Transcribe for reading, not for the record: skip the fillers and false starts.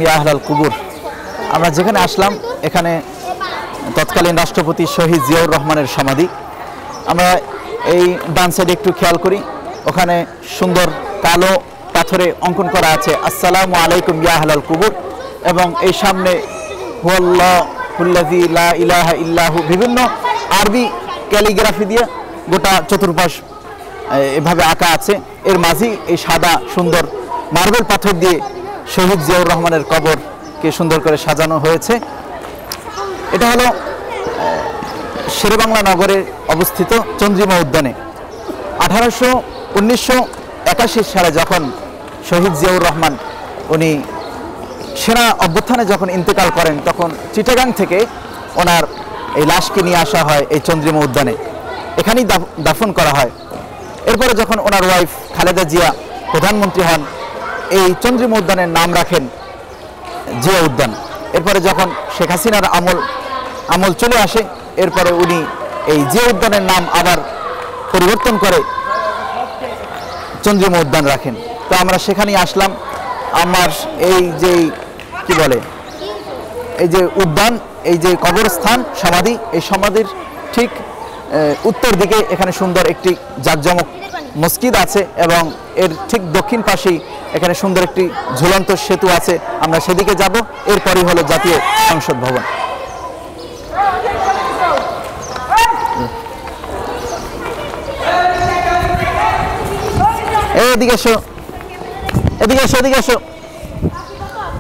আহলাল কুবুর আমরা যেখানে আসলাম এখানে তৎকালীন রাষ্ট্রপতি শহীদ জিয়াউর রহমানের সমাধি। আমরা এই ডান সাইডে একটু খেয়াল করি, ওখানে সুন্দর কালো পাথরে অঙ্কন করা আছে আসসালামু আলাইকুম ইয়া আহলাল কুবুর, এবং এই সামনে হুয়াল্লাহুল্লাযী লা ইলাহা ইল্লাহু বিভিন্ন আরবি ক্যালিগ্রাফি দিয়ে গোটা চতুর্পাশ এভাবে আঁকা আছে। এর মাঝি এই সাদা সুন্দর মার্বেল পাথর দিয়ে শহীদ জিয়াউর রহমানের কবরকে সুন্দর করে সাজানো হয়েছে। এটা হলো শেরেবাংলা নগরে অবস্থিত চন্দ্রিমা উদ্যানে। 1981 সালে যখন শহীদ জিয়াউর রহমান উনি সেনা অভ্যুত্থানে যখন ইন্তেকাল করেন, তখন চিটাগাং থেকে ওনার এই লাশকে নিয়ে আসা হয় এই চন্দ্রিমা উদ্যানে, এখানেই দাফন করা হয়। এরপরে যখন ওনার ওয়াইফ খালেদা জিয়া প্রধানমন্ত্রী হন, এই চন্দ্রিমা উদ্যানের নাম রাখেন জিয়া উদ্যান। এরপরে যখন শেখ হাসিনার আমল চলে আসে, এরপরে উনি এই জিয়া উদ্যানের নাম আবার পরিবর্তন করে চন্দ্রিমা উদ্যান রাখেন। তো আমরা সেখানেই আসলাম। আমার এই যে কি বলে এই যে উদ্যান, এই যে কবরস্থান সমাধি, এই সমাধির ঠিক উত্তর দিকে এখানে সুন্দর একটি জাঁকজমক মসজিদ আছে, এবং এর ঠিক দক্ষিণ পাশেই এখানে সুন্দর একটি ঝুলন্ত সেতু আছে। আমরা সেদিকে যাব। এরপরই হলো জাতীয় সংসদ ভবন। এদিকে এসো, এদিকে এসো, এদিকে এসো।